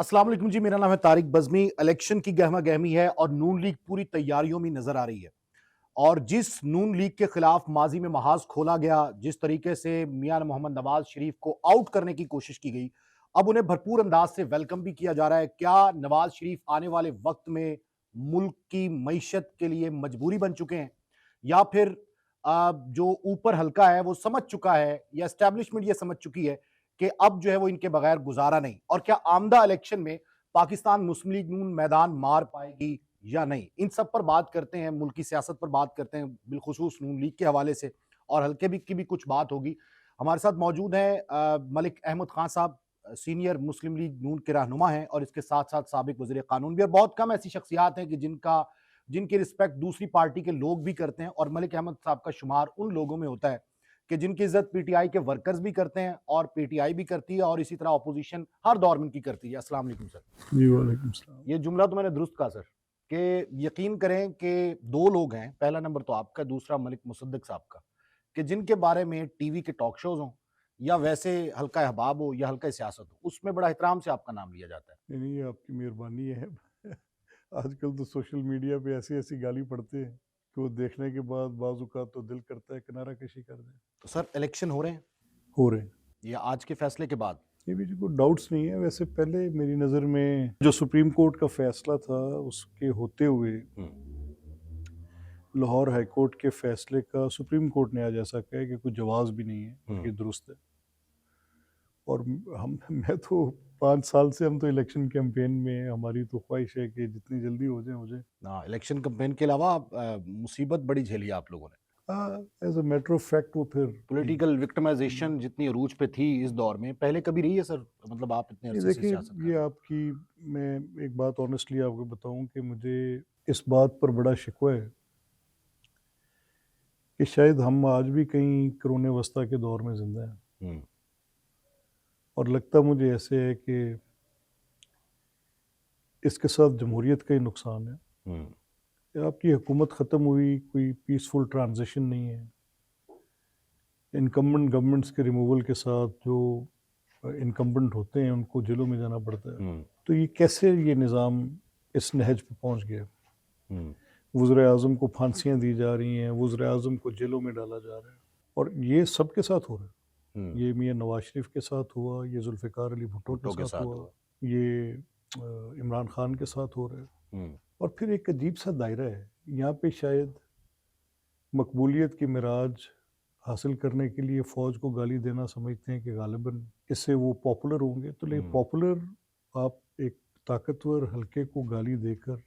अस्सलाम वालेकुम जी, मेरा नाम है तारिक बज़मी। इलेक्शन की गहमा गहमी है और नून लीग पूरी तैयारियों में नजर आ रही है। और जिस नून लीग के खिलाफ माजी में महाज खोला गया, जिस तरीके से मियां मोहम्मद नवाज शरीफ को आउट करने की कोशिश की गई, अब उन्हें भरपूर अंदाज से वेलकम भी किया जा रहा है। क्या नवाज शरीफ आने वाले वक्त में मुल्क की मईशत के लिए मजबूरी बन चुके हैं, या फिर जो ऊपर हल्का है वो समझ चुका है, या एस्टेब्लिशमेंट ये समझ चुकी है कि अब जो है वो इनके बगैर गुजारा नहीं? और क्या आमदा इलेक्शन में पाकिस्तान मुस्लिम लीग नून मैदान मार पाएगी या नहीं? इन सब पर बात करते हैं, मुल्की सियासत पर बात करते हैं, बिलखुसूस नून लीग के हवाले से, और हल्के भी की भी कुछ बात होगी। हमारे साथ मौजूद हैं मलिक अहमद खान साहब, सीनियर मुस्लिम लीग नून के रहनुमा हैं, और इसके साथ-साथ साबिक वज़ीर कानून भी। और बहुत कम ऐसी शख्सियात हैं कि जिनकी रिस्पेक्ट दूसरी पार्टी के लोग भी करते हैं, और मलिक अहमद साहब का शुमार उन लोगों में होता है कि जिनकी इज्जत पीटीआई के वर्कर्स भी करते हैं और पीटीआई भी करती है, और इसी तरह ऑपोजिशन हर दौर में इनकी करती है। अस्सलाम वालेकुम सर। जी वालेकुम सलाम। ये जुमला तो मैंने दुरुस्त कहा सर, कि यकीन करें कि दो लोग हैं, पहला नंबर तो आपका, दूसरा मलिक मुसद्दिक साहब का, कि जिनके बारे में टीवी के टॉक शोज हों, या वैसे हल्का अहबाब हो या हल्का सियासत हो, उसमें बड़ा एहतराम से आपका नाम लिया जाता है। नहीं, ये आपकी मेहरबानी है। आजकल तो सोशल मीडिया पे ऐसी-ऐसी गाली पड़ते हैं कि वो देखने के बाद बाज़ औक़ात तो दिल करता है किनारा कशी कर दें। तो सर, इलेक्शन हो रहे हैं, हो रहे हैं। या आज के फैसले के बाद? ये भी कोई डाउट्स नहीं है। वैसे पहले मेरी नज़र में जो सुप्रीम कोर्ट का फ़ैसला था उसके होते हुए लाहौर हाई कोर्ट के फ़ैसले का सुप्रीम कोर्ट ने आज ऐसा कहा है कि कोई जवाज़ भी नहीं है और ये दुरुस्त है। और हम मैं तो 5 साल से हम तो इलेक्शन कैंपेन में हैं। हमारी तो ख्वाहिश है कि जितनी जल्दी हो जाए, हो जाए। हाँ, इलेक्शन कैंपेन के अलावा मुसीबत बड़ी झेली है आप लोगों ने। As a matter of fact वो फिर पॉलिटिकल विक्टिमाइजेशन जितनी अरूज पे थी इस दौर में, पहले कभी रही है सर? मतलब आप इतने ये अरसे से देखिए, सियासत कर ये रहे हैं। आपकी मैं एक बात ऑनेस्टली आपको बताऊं कि मुझे इस बात पर बड़ा शिकवा है कि शायद हम आज भी कहीं करोने वस्ता के दौर में ज़िंदा हैं। हुँ, और लगता मुझे ऐसे है कि इसके साथ जमहूरियत का ही नुकसान है हुँ, कि आपकी हुकूमत ख़त्म हुई, कोई पीसफुल ट्रांजिशन नहीं है। इनकम्बेंट गवर्नमेंट्स के रिमूवल के साथ जो इनकम्बेंट होते हैं उनको जेलों में जाना पड़ता है। हुँ, तो ये कैसे ये निज़ाम इस नहज पे पहुंच गया? हुँ, वज़ीर-ए-आज़म को फांसियाँ दी जा रही हैं, वज़ीर-ए-आज़म को जेलों में डाला जा रहा है, और ये सबके साथ हो रहा है। हुँ, ये मियाँ नवाज़ शरीफ के साथ हुआ, ये ज़ुल्फ़िकार अली भुट्टो के भुट्टो के साथ साथ हुआ, हुआ। ये इमरान खान के साथ हो रहा है। हुँ, और फिर एक अजीब-सा दायरा है, यहाँ पे शायद मकबूलियत की मिराज हासिल करने के लिए फ़ौज को गाली देना समझते हैं कि ग़ालिबन इससे वो पॉपुलर होंगे। तो लेकिन हुँ, पॉपुलर आप एक ताकतवर हल्के को गाली देकर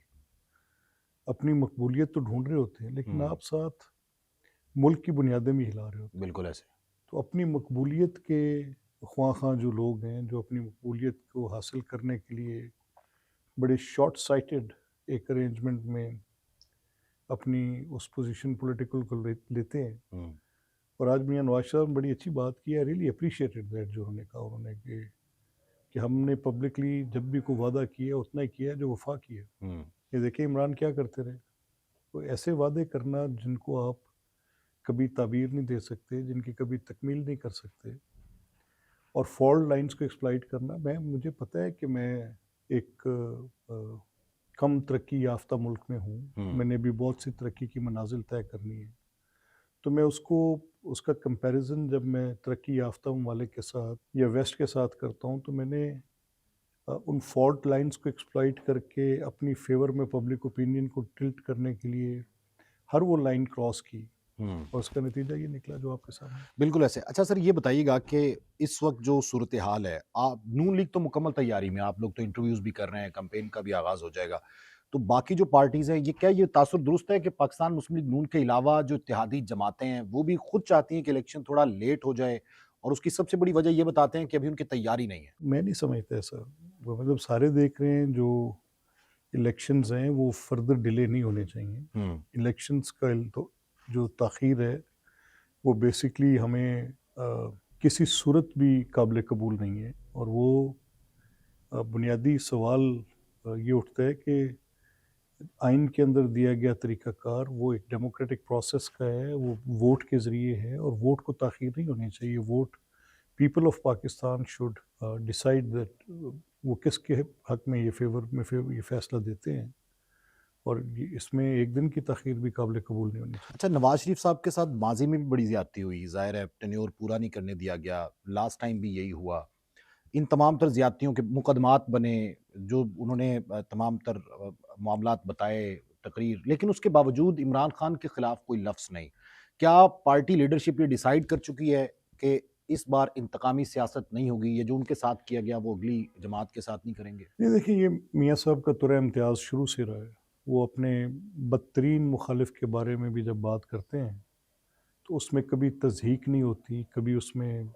अपनी मकबूलियत तो ढूँढ रहे होते हैं, लेकिन हुँ, आप साथ मुल्क की बुनियादें भी हिला रहे होते हैं। बिल्कुल ऐसे। तो अपनी मकबूलियत के ख्वाहाँ जो लोग हैं, जो अपनी मकबूलियत को हासिल करने के लिए बड़े शॉर्ट साइटेड एक अरेंजमेंट में अपनी उस पोज़ीशन पॉलिटिकल को लेते हैं। हुँ, और आज मियाँ नवाज़ साहब ने बड़ी अच्छी बात की है, आई रियली एप्रिशिएटेड दैट, जो उन्होंने कहा उन्होंने कि हमने पब्लिकली जब भी कोई वादा किया उतना ही किया है जो वफ़ा किया है। हुँ, ये देखिए इमरान क्या करते रहे। तो ऐसे वादे करना जिनको आप कभी ताबीर नहीं दे सकते, जिनकी कभी तकमील नहीं कर सकते, और फॉल्ट लाइन्स को एक्सप्लॉइट करना, मैं मुझे पता है कि मैं एक कम तरक्की याफ़्ता मुल्क में हूँ। हुँ, मैंने भी बहुत सी तरक्की की मनाज़िल तय करनी है। तो मैं उसका कंपैरिज़न जब मैं तरक्की याफ़्ता ममालिक के साथ या वेस्ट के साथ करता हूँ, तो मैंने उन फॉल्ट लाइन्स को एक्सप्लॉइट करके अपनी फ़ेवर में पब्लिक ओपिनियन को टिल्ट करने के लिए हर वो लाइन क्रॉस की, हुँ। और उसका नतीजा ये निकला जो आपके सामने। बिल्कुल ऐसे। अच्छा सर, ये बताइएगा कि इस वक़्त जो सूरत-ए-हाल है, आप नून लीग तो मुकम्मल तैयारी में है, आप लोग तो इंटरव्यूज़ भी कर रहे हैं, कैंपेन का भी आगाज़ हो जाएगा। तो बाकी जो पार्टीज़ हैं, क्या ये तासुर दुरुस्त है कि पाकिस्तान मुस्लिम लीग नून के अलावा जो इत्तेहादी जमातें हैं, वो भी खुद चाहती हैं कि इलेक्शन थोड़ा लेट हो जाए, और उसकी सबसे बड़ी वजह ये बताते हैं कि अभी उनकी तैयारी नहीं है? मैं नहीं समझता ऐसा। वो मतलब सारे देख रहे हैं, जो इलेक्शंस हैं वो फर्दर डिले नहीं होने चाहिए। हुँ, इलेक्शंस का तो जो ताख़ीर है वो बेसिकली हमें किसी सूरत भी काबिल कबूल नहीं है। और वो बुनियादी सवाल ये उठता है कि आइन के अंदर दिया गया तरीक़ाकार वो एक डेमोक्रेटिक प्रोसेस का है, वो वोट के ज़रिए है, और वोट को ताख़ीर नहीं होनी चाहिए। Vote, people of Pakistan should decide that वो किसके हक में ये फैसला देते हैं, और इसमें एक दिन की तखीर भी काबिल कबूल नहीं होनी चाहिए। अच्छा, नवाज शरीफ साहब के साथ माजी में भी बड़ी ज्यादती हुई, जाहिर है टेन्योर पूरा नहीं करने दिया गया, लास्ट टाइम भी यही हुआ। इन तमाम तर ज्यादतियों के मुकदमात बने, जो उन्होंने तमाम तर मामलात बताए, तकरीर, लेकिन उसके बावजूद इमरान खान के खिलाफ कोई लफ्ज़ नहीं। क्या पार्टी लीडरशिप ये डिसाइड कर चुकी है कि इस बार इंतकामी सियासत नहीं होगी, ये जो उनके साथ किया गया वो अगली जमात के साथ नहीं करेंगे? ये देखिए, ये मियाँ साहब का तुरा इम्तियाज़ शुरू से रहा है। वो अपने बदतरीन मुखालिफ के बारे में भी जब बात करते हैं तो उसमें कभी तज़हीक नहीं होती, कभी उसमें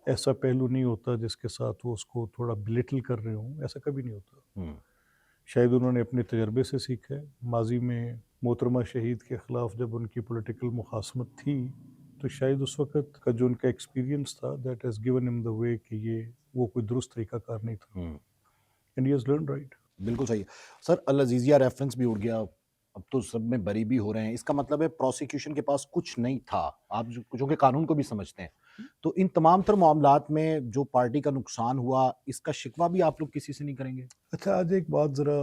ऐसा पहलू नहीं होता जिसके साथ वो उसको थोड़ा बिलिटल कर रहे हों, ऐसा कभी नहीं होता। हम्म, शायद उन्होंने अपने तजर्बे से सीखा है। माजी में मोहतरमा शहीद के ख़िलाफ़ जब उनकी पॉलिटिकल मुखासमत थी, तो शायद उस वक़्त का जो उनका एक्सपीरियंस था, that has given him the way कि ये वो कोई दुरुस्त तरीक़ाकार नहीं था, hmm, and he has learned right. बिल्कुल सही है। सर, अल अज़ीज़िया रेफरेंस भी उड़ गया, अब तो सब में बरी भी हो रहे हैं, इसका मतलब है प्रोसिक्यूशन के पास कुछ नहीं था, आप जो कि कानून को भी समझते हैं। तो इन तमाम तर मामलात में जो पार्टी का नुकसान हुआ, इसका शिकवा भी आप लोग किसी से नहीं करेंगे? अच्छा, आज एक बात ज़रा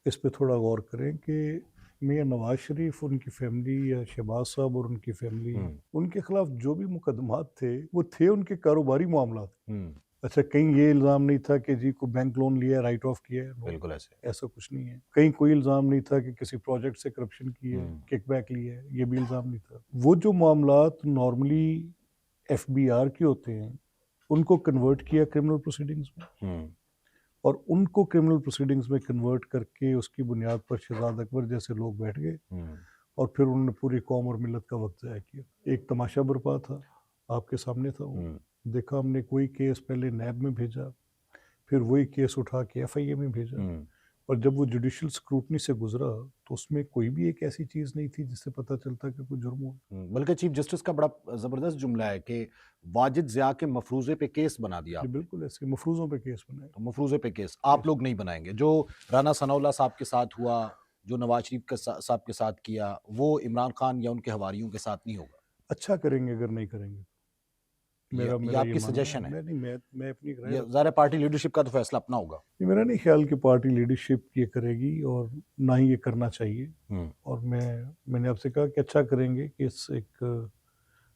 इस पे थोड़ा गौर करें कि मियाँ नवाज़ शरीफ, उनकी फ़ैमिली, या शहबाज साहब और उनकी फ़ैमिली, उनके ख़िलाफ़ जो भी मुकदमात थे, वो थे उनके कारोबारी मामलात। हम्म, अच्छा, कहीं ये इल्ज़ाम नहीं था कि जी को बैंक लोन लिया है, राइट ऑफ किया है, नो, बिल्कुल ऐसे। ऐसा कुछ नहीं है। कहीं कोई इल्ज़ाम नहीं था कि किसी प्रोजेक्ट से करप्शन की है, हम्म, किकबैक लिया है, ये भी इल्ज़ाम नहीं था। वो जो मामलात नॉर्मली एफबीआर के होते हैं, उनको कन्वर्ट किया क्रिमिनल प्रोसीडिंग्स में, हम्म, और उनको क्रिमिनल प्रोसीडिंग्स में कन्वर्ट करके उसकी बुनियाद पर शहजाद अकबर जैसे लोग बैठ गए, हम्म, और फिर उन्होंने पूरी कौम और मिलत का वक्त ज़ाया किया। एक तमाशा बरपा था, आपके सामने था वो। हम्म, देखा हमने, कोई केस पहले नैब में भेजा, फिर वही केस उठा के एफआईए में भेजा, हम्म, और जब वो जुडिशियल स्क्रूटनी से गुजरा तो उसमें कोई भी एक ऐसी चीज़ नहीं थी जिससे पता चलता कि कोई जुर्म हुआ। बल्कि चीफ जस्टिस का बड़ा जबरदस्त जुमला है कि वाजिद ज़िया के मफरूज़े पे केस बना दिया ये आपने। बिल्कुल ऐसे मफरूज़ों पे केस बनाए। तो मफरूज़े पे केस आप लोग नहीं बनाएंगे, जो राना सनाउल्लाह साहब के साथ हुआ, जो नवाज शरीफ के साहब के साथ किया, वो इमरान खान या उनके हवारियों के साथ नहीं होगा। अच्छा करेंगे अगर नहीं करेंगे, ये मेरा ये मेरा ये आपकी मानना है। सजेशन है? मैं अपनी राय ये रखता ज़ाहिर है पार्टी लीडरशिप का तो फैसला अपना होगा। हूँ। ये मेरा नहीं ख्याल कि पार्टी लीडरशिप ये करेगी, और ना ही ये करना चाहिए। हम्म, और मैंने आपसे कहा कि अच्छा करेंगे कि इस एक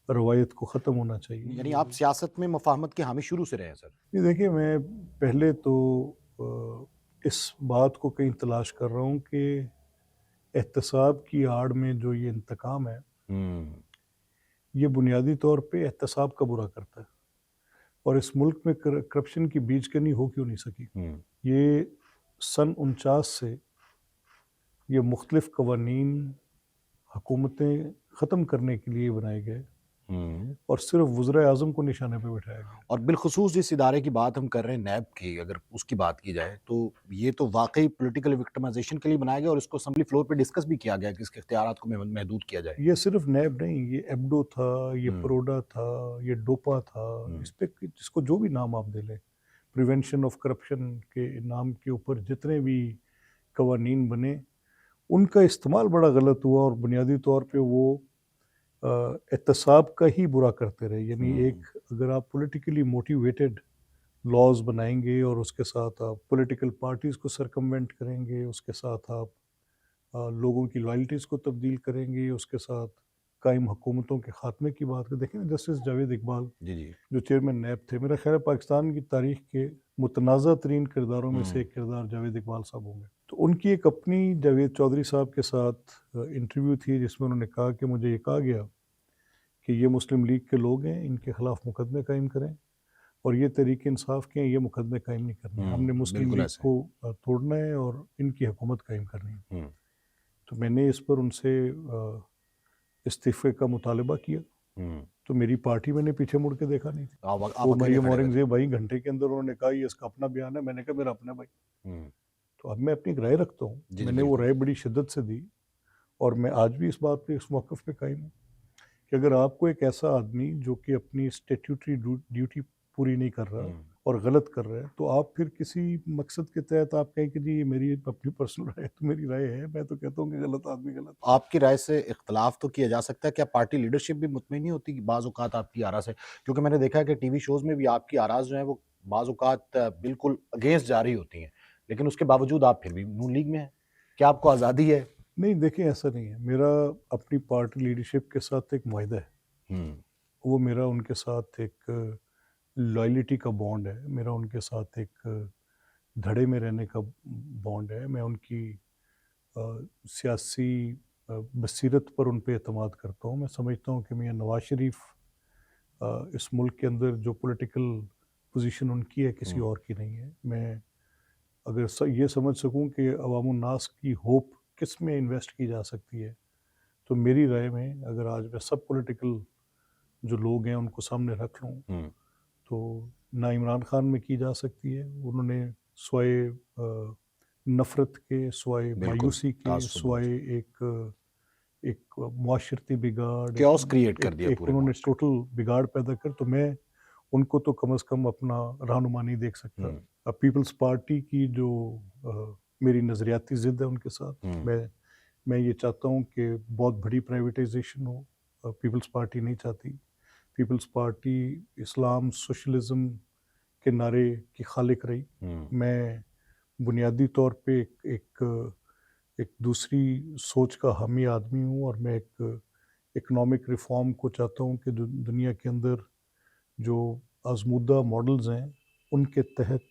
रवायत को ख़त्म होना चाहिए। यानी आप सियासत में मुफाहमत के हामी शुरू से रहे हैं सर? ये देखिए, मैं पहले तो इस बात को कहीं तलाश कर रहा हूँ कि एहतसाब की आड़ में जो ये इंतकाम है, हम्म, ये बुनियादी तौर पे एहतसाब का बुरा करता है, और इस मुल्क में करप्शन की बीजकनी हो क्यों नहीं सकी। हम्म, ये सन 49 से ये मुख्तलिफ कवानीन हुकूमतें ख़त्म करने के लिए बनाए गए, हम्म। और सिर्फ वज़ीर आज़म को निशाने पे बिठाया गया। और बिलखुसूस जिस इदारे की बात हम कर रहे हैं, नैब की, अगर उसकी बात की जाए तो ये तो वाकई पॉलिटिकल विक्टिमाइजेशन के लिए बनाया गया, और इसको असेंबली फ्लोर पे डिस्कस भी किया गया कि इसके इख्तियारात को महदूद किया जाए। ये सिर्फ नैब नहीं, ये एबडो था, ये हम्म, परोडा था, ये डोपा था, इस पे जिसको जो भी नाम आप दे लें, प्रिवेंशन ऑफ करप्शन के नाम के ऊपर जितने भी कवानीन बने, उनका इस्तेमाल बड़ा गलत हुआ, और बुनियादी तौर पे वो एहतसाब का ही बुरा करते रहे। यानी एक, अगर आप पॉलिटिकली मोटिवेटेड लॉज बनाएंगे और उसके साथ आप पॉलिटिकल पार्टीज़ को सरकमवेंट करेंगे, उसके साथ आप लोगों की लॉयल्टीज़ को तब्दील करेंगे, उसके साथ कायम हुकूमतों के ख़ात्मे की बात करें। देखें ना, जस्टिस जावेद इकबाल जी जी। जो चेयरमैन नैब थे, मेरा ख्याल है पाकिस्तान की तारीख के मुतनाज़ा तरीन किरदारों में से एक किरदार जावेद इकबाल साहब होंगे। तो उनकी एक अपनी जावेद चौधरी साहब के साथ इंटरव्यू थी, जिसमें उन्होंने कहा कि मुझे ये कहा गया कि ये मुस्लिम लीग के लोग हैं, इनके ख़िलाफ़ मुकदमे कायम करें, और ये तहरीक इंसाफ के हैं, ये मुकदमे कायम नहीं करने हैं। हमने मुस्लिम बिल्कुल लीग ऐसे। को तोड़ना है और इनकी हुकूमत कायम करनी है। हम्म, तो मैंने इस पर उनसे इस्तीफ़े का मुतालबा किया, हम्म। तो मेरी पार्टी मैंने पीछे मुड़ के देखा नहीं था। आप वो अकेले मरियम खड़े हुए थे। औरंगज़ेब आई, घंटे के अंदर उन्होंने कहा ये इसका अपना बयान है, मैंने कहा मेरा अपना भाई। हम्म, तो अब मैं अपनी एक राय रखता हूँ, जी जी, मैंने वो बिल्कुल। राय बड़ी शिद्दत से दी, और मैं आज भी इस बात पे, इस मौक़िफ़ पे कायम हूँ कि अगर आपको एक ऐसा आदमी जो कि अपनी स्टैट्यूटरी ड्यूटी पूरी नहीं कर रहा और गलत कर रहा है, तो आप फिर किसी मकसद के तहत आप कहें कि जी ये मेरी अपनी पर्सनल राय है, तो मेरी राय है, मैं तो कहता हूँ कि गलत आदमी गलत। आपकी राय से इख्तलाफ तो किया जा सकता है, क्या पार्टी लीडरशिप भी मुतमईन नहीं होती कि बाज़ औक़ात आपकी आरा से, क्योंकि मैंने देखा है कि टीवी शोज़ में भी आपकी आराज़ जो हैं वो बाज़ औक़ात बिल्कुल अगेंस्ट जा रही होती हैं, लेकिन उसके बावजूद आप फिर भी नून लीग में हैं। क्या आपको आज़ादी है? नहीं, देखिए ऐसा नहीं है। मेरा अपनी पार्टी लीडरशिप के साथ एक मुआहदा है। हुँ, वो मेरा उनके साथ एक लॉयल्टी का बॉन्ड है। मेरा उनके साथ एक धड़े में रहने का बॉन्ड है। मैं उनकी सियासी बसीरत पर उन पे एतमाद करता हूँ। मैं समझता हूँ कि मियाँ नवाज़ शरीफ इस मुल्क के अंदर जो पॉलिटिकल पोजीशन उनकी है किसी हुँ, और की नहीं है। मैं अगर ये समझ सकूँ कि अवामुन नास की होप किस में इन्वेस्ट की जा सकती है, तो मेरी राय में अगर आज मैं सब पॉलिटिकल जो लोग हैं उनको सामने रख लूँ, हुँ, तो ना इमरान खान में की जा सकती है। उन्होंने स्वाय नफ़रत के, स्वाय बिल्कुल, मायूसी के, तासुब स्वाय एक एक मुआशरती बिगाड़, chaos क्रिएट कर एक दिया एक पूरे उन्होंने माशरे टोटल बिगाड़ पैदा कर, तो मैं उनको तो कम से कम अपना रहनुमा नहीं देख सकता। हुँ, पीपल्स पार्टी की जो मेरी नज़रियाती ज़िद है उनके साथ, हुँ, मैं ये चाहता हूँ कि बहुत बड़ी प्राइवेटाइजेशन हो। पीपल्स पार्टी नहीं चाहती। पीपल्स पार्टी इस्लाम, सोशलिज़्म के नारे की खालिक रही। हुँ, मैं बुनियादी तौर पे एक एक दूसरी सोच का हामी आदमी हूँ और मैं एक इकोनॉमिक रिफ़ॉर्म को चाहता हूँ कि दुनिया के अंदर जो आज़मूदा मॉडल्स हैं, उनके तहत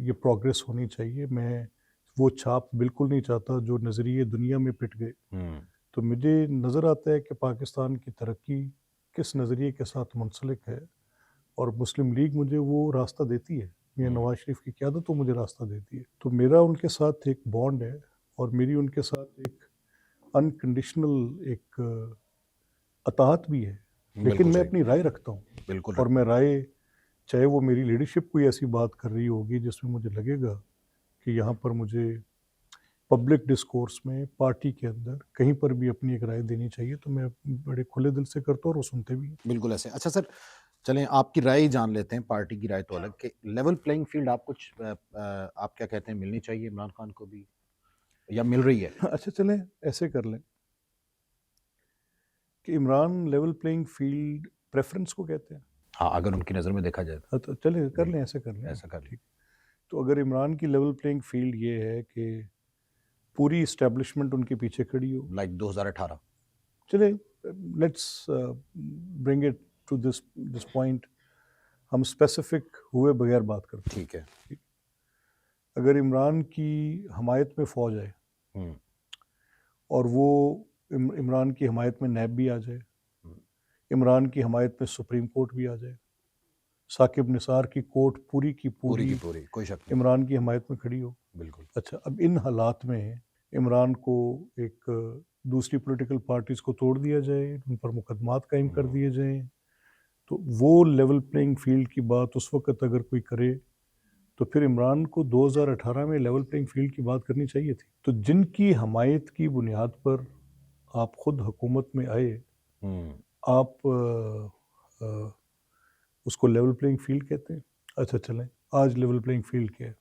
ये प्रोग्रेस होनी चाहिए। मैं वो छाप बिल्कुल नहीं चाहता जो नज़रिए दुनिया में पिट गए। हुँ, तो मुझे नज़र आता है कि पाकिस्तान की तरक्की किस नज़रिए के साथ मुंसलिक है, और मुस्लिम लीग मुझे वो रास्ता देती है। मियाँ हुँ, नवाज़ शरीफ की क़यादत वो मुझे रास्ता देती है। तो मेरा उनके साथ एक बॉन्ड है और मेरी उनके साथ एक अनकंडीशनल एक अताअत भी है। लेकिन बिल्कुल मैं सही, अपनी राय रखता हूँ, बिल्कुल और रखते मैं हैं। राय, चाहे वो मेरी लीडरशिप कोई ऐसी बात कर रही होगी जिसमें मुझे लगेगा कि यहाँ पर मुझे पब्लिक डिस्कोर्स में, पार्टी के अंदर कहीं पर भी अपनी एक राय देनी चाहिए, तो मैं बड़े खुले दिल से करता हूँ और वो सुनते भी हैं। बिल्कुल ऐसे। अच्छा सर, चलें आपकी राय ही जान लेते हैं, पार्टी की राय तो अलग कि लेवल प्लेइंग फ़ील्ड आप आप क्या कहते हैं मिलनी चाहिए इमरान खान को भी या मिल रही है? अच्छा, चलें ऐसे कर लें कि Imran level playing field preference को कहते हैं। हाँ, अगर उनकी नज़र में देखा जाए तो। हाँ, तो चलें कर जी, लें, ऐसे कर लें ना, ऐसा कर लें। ठीक। तो अगर इमरान की लेवल प्लेइंग फील्ड ये है कि पूरी एस्टेब्लिशमेंट उनके पीछे खड़ी हो, लाइक 2018। चलिए let's bring it to this point, हम स्पेसिफिक हुए बगैर बात करते हैं। ठीक है। ठीक। अगर इमरान की हमायत में फ़ौज आए हुँ, और वो इमरान की हमायत में नैब भी आ जाए, हुँ, इमरान की हमायत में सुप्रीम कोर्ट भी आ जाए, साकिब निसार की कोर्ट पूरी की पूरी पूरी की पूरी, कोई शक नहीं। इमरान की हमायत में खड़ी हो। बिल्कुल। अच्छा, अब इन हालात में इमरान को एक दूसरी पॉलिटिकल पार्टीज़ को तोड़ दिया जाए, उन पर मुकदमात कायम कर हुँ, दिए जाएँ, तो वो लेवल प्लेइंग फील्ड की बात उस वक़्त अगर कोई करे, तो फिर इमरान को 2018 में लेवल प्लेइंग फील्ड की बात करनी चाहिए थी। तो जिनकी हमायत की बुनियाद पर आप खुद हुकूमत में आए, हुँ, आप उसको लेवल प्लेइंग फील्ड कहते हैं। अच्छा, चलें, आज लेवल प्लेइंग फील्ड क्या है?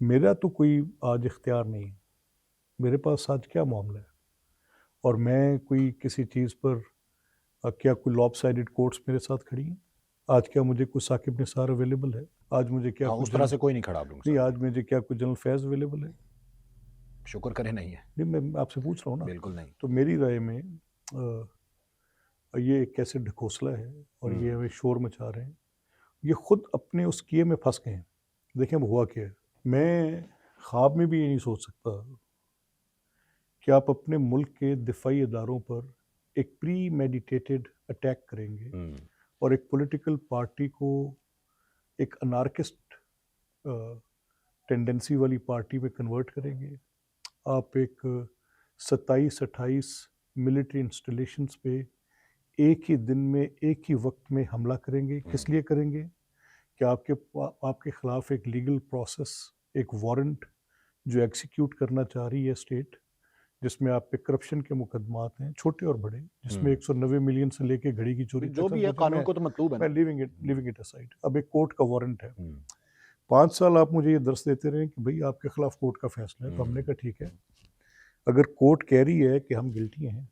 मेरा तो कोई आज इख्तियार नहीं है। मेरे पास आज क्या मामला है? और मैं कोई किसी चीज़ पर क्या कोई लॉपसाइडेड कोर्ट्स मेरे साथ खड़ी हैं? आज क्या मुझे कोई साकिब निसार अवेलेबल है? आज मुझे क्या हाँ, कोई उस तरह जनरल, से कोई नहीं खड़ा आप लोगों के नहीं, सामने। आज मुझे क्या कोई जनरल फैज़ अवेलेबल है? शुक्र करें नहीं है। नहीं, मैं आपसे पूछ रहा हूँ ना। बिल्कुल नहीं। तो मेरी राय में ये एक कैसे ढकोसला है और ये हुँ, हमें शोर मचा रहे हैं। ये खुद अपने उस किए में फँस गए हैं। देखें अब हुआ क्या है। मैं ख्वाब में भी ये नहीं सोच सकता कि आप अपने मुल्क के दिफाई इदारों पर एक प्री मेडिटेटेड अटैक करेंगे हुँ, और एक पॉलिटिकल पार्टी को एक अनार्किस्ट टेंडेंसी वाली पार्टी में कन्वर्ट करेंगे। आप एक 27-28 मिलिट्री इंस्टॉलेशंस पे एक ही दिन में, एक ही वक्त में हमला करेंगे। हुँ, किस लिए करेंगे? कि आपके खिलाफ एक लीगल प्रोसेस, एक वारंट जो एग्जीक्यूट करना चाह रही है स्टेट, जिसमें आप पे करप्शन के मुकदमात हैं, छोटे और बड़े, जिसमें हुँ। 190 मिलियन से लेके घड़ी की चोरी जो तक भी सब है कुछ है। कानून को तो मतलूब है मैं ना। हुँ, लिविंग इट असाइड। अब एक कोर्ट का वारंट है। हुँ, 5 साल आप मुझे ये दर्श देते रहे कि भई आपके खिलाफ कोर्ट का फैसला है, तो हमने हुँ, कहा ठीक है। अगर कोर्ट कह रही है कि हम गिल्टी हैं,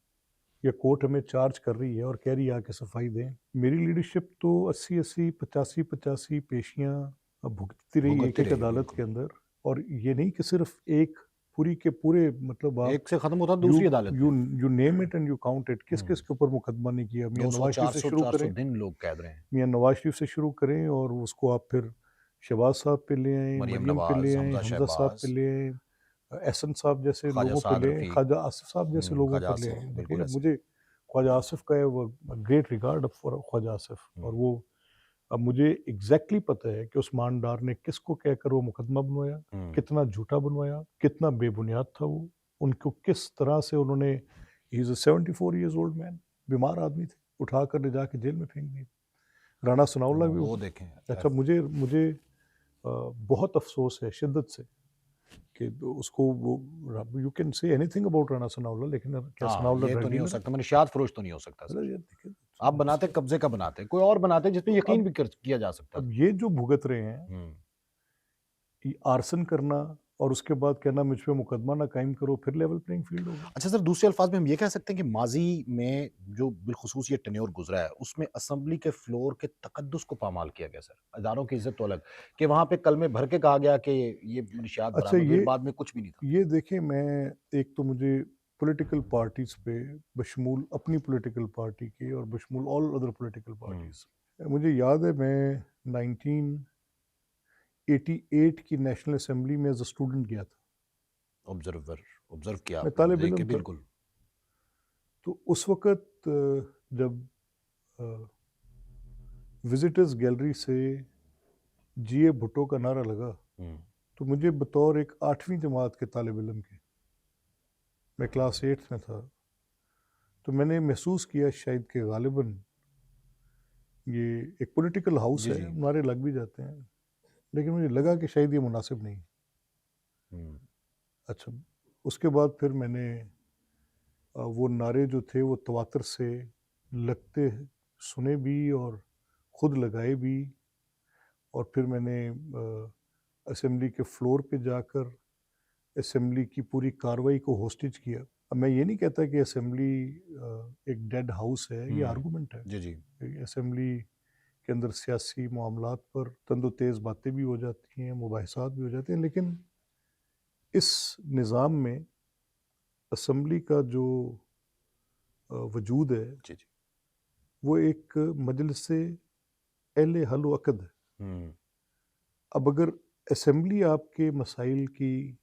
या कोर्ट हमें चार्ज कर रही है और कह रही है आके सफाई दें। मेरी लीडरशिप तो 80-80, 85-85 पेशियां अब भुगतती रही भुगतती एक-एक रही, अदालत बिल्कुल। के अंदर। और ये नहीं कि सिर्फ एक पूरी के पूरे, मतलब आप एक से खत्म होता यू दूसरी अदालत यू में। You name it and you count it, किस किस के ऊपर मुकदमा नहीं किया। मियां 200, नवाज शरीफ से 400, शुरू 400 करें, दिन लोग कैद रहे हैं। मियां नवाज शरीफ से शुरू करें और उसको आप फिर शहबाज साहब पे ले आए, मरियम मरियम पे ले नवाज, आए, हमजा हमजा साहब पे शहबाज, ले आए, एहसन साहब जैसे ख्वाजा लोगों पे साद ले आए, रफीक, ख्वाजा आसिफ साहब जैसे लोगों ख्वाजा पर ले आसिफ, आए। बिल्कुल देखिए ऐसे। मुझे ख्वाजा आसिफ का है वो great regard for Khawaja Asif, और वो अब मुझे एग्जैक्टली पता है कि उस्मान डार ने किसको कहकर वो मुकदमा बनवाया, कितना झूठा बनवाया, कितना बेबुनियाद था वो, उनको किस तरह से उन्होंने, he is a 74 years old man, बीमार आदमी थे, उठा कर ले जाके जेल में फेंक दिए। राणा सनाउल्लाह भी वो देखें अच्छा, मुझे मुझे बहुत अफसोस है शिद्दत से कि उसको वो, you can say anything about Rana Sanaullah, लेकिन क्या हाँ, सनाउल्लाह ये रह तो गई नहीं हो ना? सकता, मनशियात फरोश तो नहीं हो सकता अरे सर। यार देखिए, आप बनाते कब्जे का बनाते, कोई और बनाते जिस पे यकीन अब भी किया जा सकता अब था। ये जो भुगत रहे हैं हम्म। कि आर्सन करना और उसके बाद कहना मुझ पे मुकदमा ना कायम करो, फिर लेवल प्लेइंग फील्ड होगा। अच्छा सर, दूसरे अल्फाज में हम ये कह सकते हैं कि माजी में जो बिलखुसूस ये टेन्योर गुजरा है उसमें असम्बली के फ्लोर के तकद्दुस को पामाल किया गया सर, अदारों की इज्जत तो अलग, कि वहां पे कल में भर के कहा गया कि ये मनशियात अच्छा, बरामद हुई, बाद में कुछ भी नहीं था। ये देखिए, मैं एक तो मुझे पॉलिटिकल पार्टीज पे बशमूल अपनी पॉलिटिकल पार्टी के और बशमूल ऑल अदर पॉलिटिकल पार्टीज, मुझे याद है मैं 1988 की नेशनल असेंबली में एज अ स्टूडेंट गया था। ऑब्जर्व किया मैं आपने, तालिब देख के इल्म था, बिल्कुल। तो उस वक़्त जब विजिटर्स गैलरी से जीए भुट्टो का नारा लगा, तो मुझे बतौर एक 8वीं जमात के तालिब इल्म के, मैं क्लास 8th में था, तो मैंने महसूस किया शायद कि गालिबन ये एक पॉलिटिकल हाउस जी है, जी। नारे लग भी जाते हैं, लेकिन मुझे लगा कि शायद ये मुनासिब नहीं। अच्छा, उसके बाद फिर मैंने वो नारे जो थे वो तवातर से लगते सुने भी और ख़ुद लगाए भी, और फिर मैंने असेंबली के फ्लोर पे जाकर असेंबली की पूरी कार्रवाई को होस्टेज किया। अब मैं ये नहीं कहता कि असेंबली एक डेड हाउस है, ये आर्गूमेंट है। जी जी। असेंबली के अंदर सियासी मामलात पर तंदो तेज़ बातें भी हो जाती हैं, मुबाहिसात भी हो जाते हैं, लेकिन इस निज़ाम में असेंबली का जो वजूद है, जी जी। वो एक मजलिस अहले हल व अक़द है। अब अगर असेंबली आपके मसाइल की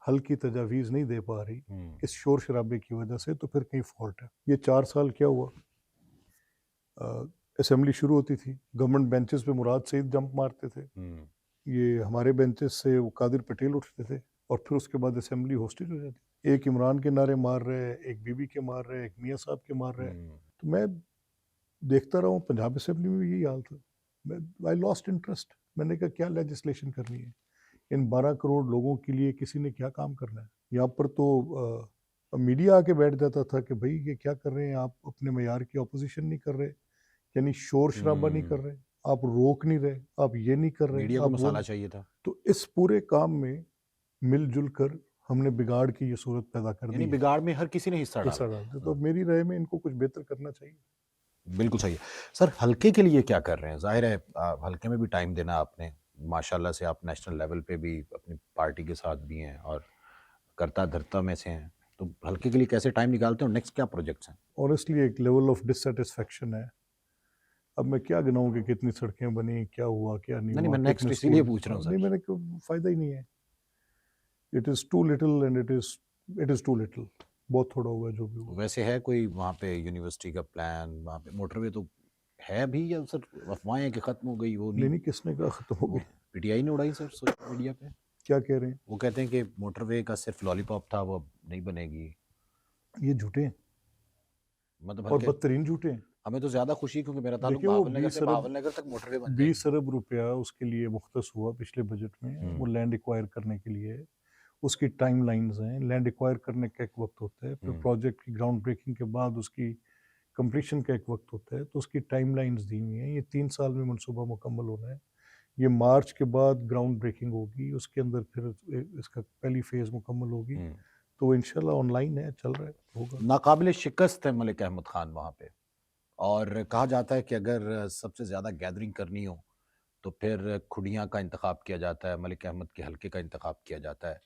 हल की तजावीज़ नहीं दे पा रही इस शोर शराबे की वजह से, तो फिर कहीं फॉल्ट है। ये 4 साल क्या हुआ, असेंबली शुरू होती थी, गवर्नमेंट बेंचेस पे मुराद सईद जंप मारते थे, ये हमारे बेंचेस से वो कादिर पटेल उठते थे, और फिर उसके बाद असेंबली होस्टेज हो जाती। एक इमरान के नारे मार रहे हैं, एक बीबी के मार रहे हैं, एक मियाँ साहब के मार रहे हैं। तो मैं देखता रहा हूँ, पंजाब असेंबली में भी यही हाल था। I lost interest. मैंने कहा क्या लेजिस्लेशन करनी है, इन 12 करोड़ लोगों के लिए किसी ने क्या काम करना है। यहाँ पर तो मीडिया आके बैठ जाता था कि भाई ये क्या कर रहे हैं आप, अपने मयार की अपोजिशन नहीं कर रहे, यानी शोर शराबा नहीं कर रहे, आप रोक नहीं रहे, आप ये नहीं कर रहे, मीडिया को आप वो मसाला नहीं। चाहिए था, तो इस पूरे काम में मिलजुल कर हमने बिगाड़ की ये सूरत पैदा कर दी यानी है। बिगाड़ में हर किसी ने हिस्सा हिस्सा डाला। डाल दिया। तो मेरी राय में इनको कुछ बेहतर करना चाहिए। बिल्कुल सही है। सर, हल्के के लिए क्या कर रहे हैं? ज़ाहिर है हल्के में भी टाइम देना आपने, माशाल्लाह से आप नेशनल लेवल पे भी अपनी पार्टी के साथ भी हैं और करता धरता में से हैं, तो हल्के के लिए कैसे टाइम निकालते हैं और नेक्स्ट क्या प्रोजेक्ट्स हैं? ऑनेस्टली एक लेवल ऑफ डिससेटिस्फेक्शन है। अब मैं क्या गिनाऊँ कि कितनी सड़कें बनी, क्या हुआ, क्या नहीं नहीं हुआ, मैं नेक्स्ट कितने इसीलिए स्कूल, पूछ रहा हूँ नहीं सर। मैंने फ़ायदा ही नहीं है। It is too little and it is too little. बहुत थोड़ा हुआ है जो भी हुआ। वैसे है कोई वहाँ पे यूनिवर्सिटी का प्लान, वहाँ पे मोटरवे तो है भी, या सर अफवाहें कि खत्म हो गई, वो नहीं, नहीं, किसने कहा ख़त्म हो गई? पीटीआई ने उड़ाई सर सोशल मीडिया पे। क्या कह रहे हैं? वो कहते हैं कि मोटरवे का सिर्फ लॉलीपॉप था, वो अब नहीं बनेगी। ये झूठे हैं मतलब और हल्के, बदतरीन झूठे हैं। हमें तो ज्यादा खुशी है क्योंकि मेरा ताल्लुक देखिए वो बहावल नगर से, बहावल नगर तक मोटरवे बन 20 जाएगी। अरब रुपया उसके लिए मुख्तस हुआ पिछले बजट में, वो लैंड एक्वायर करने के लिए। उसकी टाइमलाइंस हैं, लैंड एक्वायर करने का एक वक्त होता है, फिर प्रोजेक्ट की ग्राउंड ब्रेकिंग के बाद उसकी कंप्लीशन का एक वक्त होता है, तो उसकी टाइमलाइंस दी हुई हैं। ये 3 साल में मनसूबा मुकम्मल होना है। ये मार्च के बाद ग्राउंड ब्रेकिंग होगी, उसके अंदर फिर इसका पहली फेज़ मुकम्मल होगी, तो वो इंशाल्लाह ऑनलाइन है, चल रहा है, होगा। नाकाबिले शिकस्त है मलिक अहमद खान वहाँ पे, और कहा जाता है कि अगर सबसे ज़्यादा गैदरिंग करनी हो तो फिर खुडियाँ का इंतखाब किया जाता है, मलिक अहमद के हल्के का इंतखाब किया जाता है।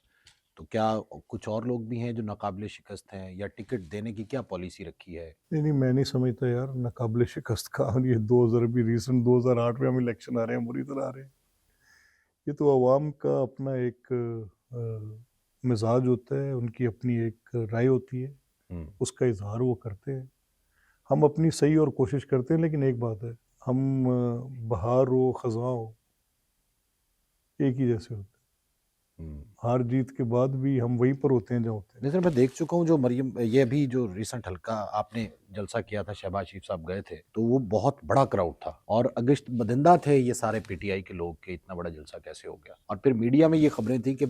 तो क्या कुछ और लोग भी हैं जो नाकाबिले शिकस्त हैं, या टिकट देने की क्या पॉलिसी रखी है? नहीं, नहीं, मैं नहीं समझता यार नाकाबिले शिकस्त का। और ये 2000 अभी रिसेंट 2008 में हम इलेक्शन आ रहे हैं, बुरी तरह आ रहे हैं। ये तो अवाम का अपना एक मिजाज होता है, उनकी अपनी एक राय होती है, हुँ, उसका इजहार वो करते हैं। हम अपनी सही और कोशिश करते हैं, लेकिन एक बात है, हम बहार हो ख़ज़ां हो, एक ही जैसे होते हैं। हुँ। हार जीत के बाद भी हम वहीं पर होते हैं जहाँ होते हैं। नहीं सर, मैं देख चुका हूँ जो मरियम, ये अभी जो रिसेंट हल्का आपने जलसा किया था, शहबाज शरीफ साहब गए थे, तो वो बहुत बड़ा क्राउड था और अगस्त बदिंदा थे ये सारे पीटीआई के लोग कि इतना बड़ा जलसा कैसे हो गया। और फिर मीडिया में ये खबरें थी कि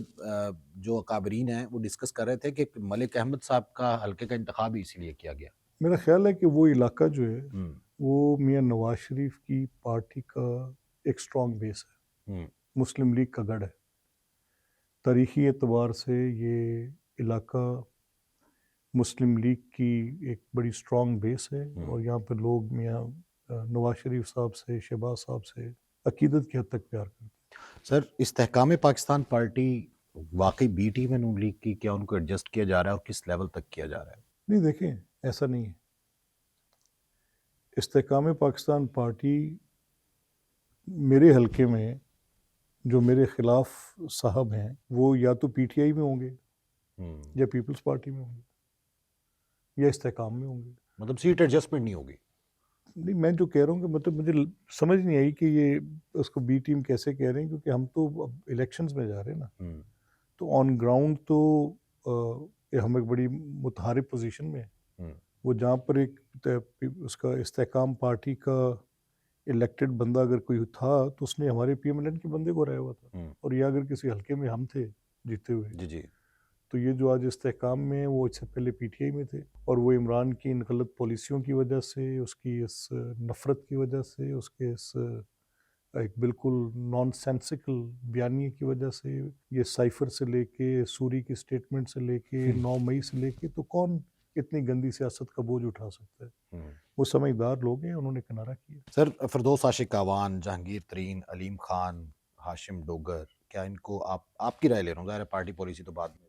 जो अकाबरीन हैं वो डिस्कस कर रहे थे कि मलिक अहमद साहब का हल्के का इंतखाब ही इसीलिए किया गया। मेरा ख़्याल है कि वो इलाका जो है, हुँ, वो मियाँ नवाज़ शरीफ की पार्टी का एक स्ट्रॉन्ग बेस है, हुँ, मुस्लिम लीग का गढ़ है। तारीख़ी एतबार से ये इलाका मुस्लिम लीग की एक बड़ी स्ट्रॉन्ग बेस है, हुँ। और यहाँ पे लोग मियाँ नवाज़ शरीफ साहब से, शहबाज साहब से अकीदत की हद तक प्यार करते हैं। सर, इस्तेहकाम पाकिस्तान पार्टी वाक़ई बी टीम है नून लीग की, क्या उनको एडजस्ट किया जा रहा है और किस लेवल तक किया जा रहा है? नहीं, देखें, ऐसा नहीं है। इस्तेहकाम पाकिस्तान पार्टी मेरे हलके में जो मेरे खिलाफ साहब हैं, वो या तो पीटीआई में होंगे हुँ, या पीपल्स पार्टी में होंगे या इस्तेहकाम में होंगे। मतलब सीट एडजस्टमेंट नहीं होगी। नहीं, मैं जो कह रहा हूँ कि मतलब मुझे समझ नहीं आई कि ये उसको बी टीम कैसे कह रहे हैं, क्योंकि हम तो अब इलेक्शंस में जा रहे हैं ना। हुँ, तो ऑन ग्राउंड तो हम एक बड़ी मुतहारिब पोजीशन में हैं। हुँ, वो जहाँ पर एक उसका इस्तेहकाम पार्टी का इलेक्टेड बंदा अगर कोई था, तो उसने हमारे पीएमएलएन के बंदे को हराया हुआ था। हुँ। और या अगर किसी हल्के में हम थे जीते हुए, जी, जी। तो ये जो आज इस्तेहकाम में है, वो इससे पहले पीटीआई में थे। और वो इमरान की इन गलत पॉलिसियों की वजह से, उसकी इस नफ़रत की वजह से, उसके इस एक बिल्कुल नॉनसेंसिकल बयानिए की वजह से, ये साइफ़र से लेके, सूरी की स्टेटमेंट से लेके, 9 मई से लेके, तो कौन इतनी गंदी सियासत का बोझ उठा सकता है? हुँ। वो समझदार लोग हैं, उन्होंने किनारा किया। सर, फिरदौस आशिक अवान, जहांगीर तरीन, अलीम खान, हाशिम डोगर, क्या इनको आपकी राय ले रहा हूँ, ज़ाहिर है पार्टी पॉलिसी तो बाद में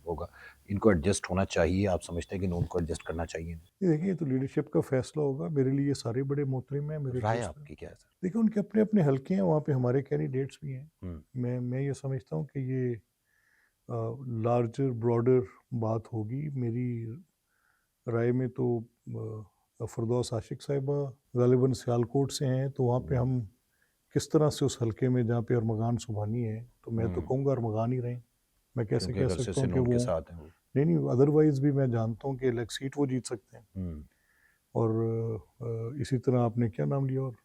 होगा। इनको एडजस्ट होना चाहिए, आप समझते हैं कि उनको एडजस्ट करना चाहिए? ये देखिए, ये तो लीडरशिप का फैसला होगा। मेरे लिए ये सारे बड़े मोहतरम हैं, मेरे राय दोस्त हैं। आपकी क्या है सर? देखिए, उनके अपने-अपने हलके हैं, वहाँ पे हमारे कैंडिडेट्स भी हैं। हुँ, मैं ये समझता हूँ कि ये लार्जर ब्रॉडर बात होगी। मेरी राय में तो फिरदौस आशिक साहिबा ग़ालिबन सियालकोट से हैं, तो वहाँ पे हम किस तरह से उस हलके में जहाँ पे अरमगान सुबहानी है, तो मैं तो हुँ, कहूँगा अरमगान ही रहें। मैं कैसे क्योंकि कह अगर सकता सिरसे हूँ कि नून के वो साथ हैं वो। नहीं, नहीं, अदरवाइज़ भी मैं जानता हूँ कि अलग सीट वो जीत सकते हैं। हुँ, और इसी तरह आपने क्या नाम लिया, और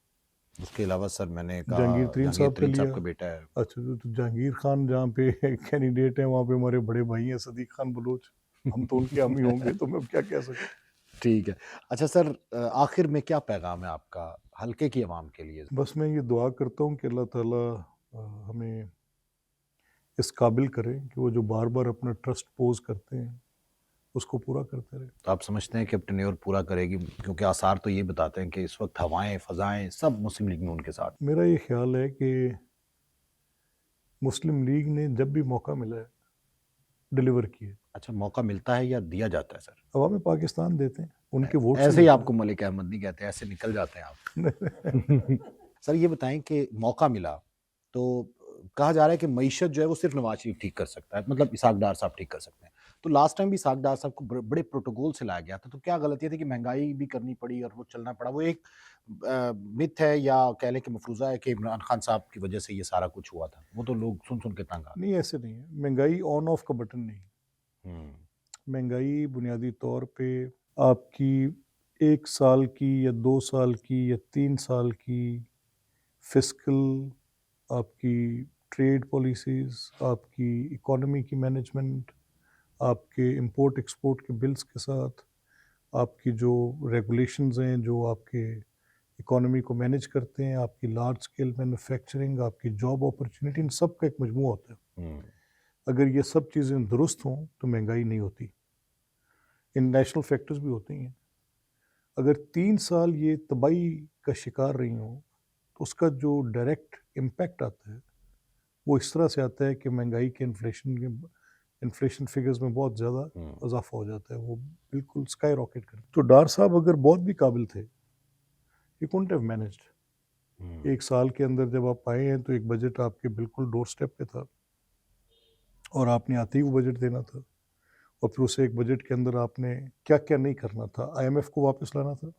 उसके अलावा सर मैंने जहांगीर कहा तरीन जहांगीर साहब का तरीन साहब लिया। का बेटा है। अच्छा, तो जहांगीर खान जहाँ पे कैंडिडेट हैं, वहाँ पे हमारे बड़े भाई हैं सदीक खान बलोच। हम तो उनके हम ही होंगे, तो मैं अब क्या कह सकता ठीक है। अच्छा सर, आखिर में क्या पैगाम है आपका हल्के की अवाम के लिए? हूँ। बस मैं ये दुआ करता हूँ कि अल्लाह ताला हमें इस काबिल करे कि वो जो बार-बार अपना ट्रस्ट पोज़ करते हैं, उसको पूरा करते रहें। तो आप समझते हैं कि अब टेन्योर पूरा करेगी? क्योंकि आसार तो ये बताते हैं कि इस वक़्त हवाएँ, फ़ज़ाएँ सब मुस्लिम लीग नून के साथ। मेरा ये ख़्याल है कि मुस्लिम लीग ने जब भी मौका मिला है, डिलीवर किया है। अच्छा, मौका मिलता है या दिया जाता है सर? अवाम पाकिस्तान देते हैं, ऐ उनके वोट से ऐसे ही होता आपको मलिक अहमद नहीं कहते, ऐसे निकल जाते हैं है। आप। सर ये बताएँ कि मौका मिला, तो कहा जा रहा है कि मईशत जो है वो सिर्फ़ नवाज़ शरीफ ठीक कर सकता है, मतलब इसहाक डार साहब ठीक कर सकते हैं। तो लास्ट टाइम भी इसहाक डार साहब को बड़े प्रोटोकॉल से लाया गया था, तो क्या गलती थी कि महँगाई भी करनी पड़ी और वो चलना पड़ा? वो एक मिथ है या कह लें कि मफ़रूज़ा है कि इमरान खान साहब की वजह से ये सारा कुछ हुआ था। वो तो लोग सुन-सुन के तंग आ गए। नहीं, ऐसे नहीं है। महँगाई ऑन ऑफ का बटन नहीं। हुँ, महँगाई बुनियादी तौर पे आपकी 1 साल की या 2 साल की या 3 साल की फ़िस्कल, आपकी ट्रेड पॉलिसीज़, आपकी इकोनॉमी की मैनेजमेंट, आपके इम्पोर्ट एक्सपोर्ट के बिल्स के साथ, आपकी जो रेगुलेशंस हैं, जो आपके इकोनॉमी को मैनेज करते हैं, आपकी लार्ज स्केल मैन्युफैक्चरिंग, आपकी जॉब अपॉर्च्युनिटी, इन सब का एक मजमूआ होता है। हुँ, अगर ये सब चीज़ें दुरुस्त हों तो महंगाई नहीं होती। इन नेशनल फैक्टर्स भी होते हैं। अगर 3 साल ये तबाही का शिकार रही हों तो उसका जो डायरेक्ट इम्पैक्ट आता है वो इस तरह से आता है कि महंगाई के इन्फ्लेशन फिगर्स में बहुत ज़्यादा इजाफा हो जाता है, वो बिल्कुल स्काई रॉकेट कर। तो डार साहब अगर बहुत भी काबिल थे, ही कुडंट हैव मैनेज्ड। एक साल के अंदर जब आप आए हैं तो एक बजट आपके बिल्कुल डोर स्टेप पे था और आपने आते ही वो बजट देना था, और फिर उसे एक बजट के अंदर आपने क्या क्या नहीं करना था। IMF को वापस लाना था,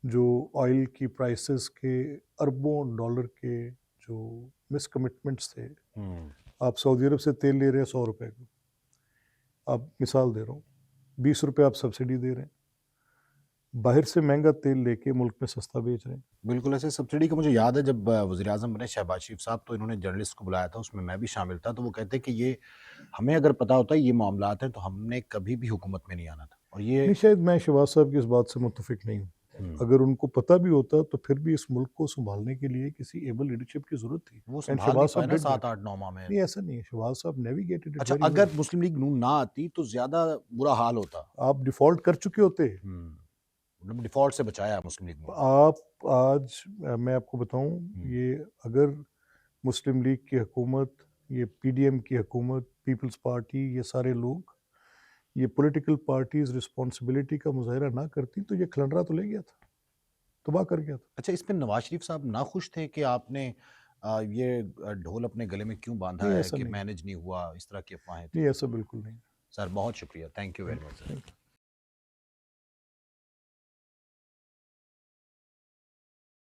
जो ऑयल की प्राइसेस के अरबों डॉलर के जो मिसकमिटमेंट्स थे। आप सऊदी अरब से तेल ले रहे हैं 100 रुपए का, आप मिसाल दे रहा हूँ, 20 रुपए आप सब्सिडी दे रहे हैं, बाहर से महंगा तेल लेके मुल्क में सस्ता बेच रहे हैं। बिल्कुल ऐसे सब्सिडी का मुझे याद है जब वज़ीर-आज़म बने शहबाज शरीफ साहब, तो इन्होंने जर्नलिस्ट को बुलाया था, उसमें मैं भी शामिल था, तो वो कहते हैं कि ये हमें अगर पता होता ये मामलात हैं तो हमने कभी भी हुकूमत में नहीं आना था। और ये नहीं, शायद मैं शहबाज साहब की इस बात से मुत्तफिक नहीं हूँ। अगर उनको पता भी होता तो फिर भी इस मुल्क को संभालने के लिए किसी एबल लीडरशिप की जरूरत थी। वो एंड संभाल नहीं शहबाज पाए साहब ना डिड दैट। 7-8-9 माह में। नहीं, ऐसा नहीं है, शहबाज साहब नेविगेटेड इट अच्छा, वेरी अगर वेल। मुस्लिम लीग नून ना आती तो ज़्यादा बुरा हाल होता। आप डिफॉल्ट कर चुके होते। मतलब डिफ़ॉल्ट से बचाया मुस्लिम लीग ने। आप आज मैं आपको बताऊं, हुँ। ये अगर मुस्लिम लीग की हुकूमत, ये PDM की हुकूमत, पीपल्स पार्टी, ये सारे लोग, ये पॉलिटिकल पार्टीज रिस्पॉन्सिबिलिटी का मुजाहरा ना करती तो ये खलंडरा तो ले गया था, तबाह कर गया था। अच्छा, इस पे नवाज़ शरीफ साहब नाखुश थे कि आपने ये ढोल अपने गले में क्यों बाँधा नहीं, है ऐसा कि नहीं, मैनेज नहीं हुआ, इस तरह की अफ़वाहें थी? नहीं, ऐसा बिल्कुल नहीं। सर बहुत शुक्रिया। Thank you very much sir. Thank you.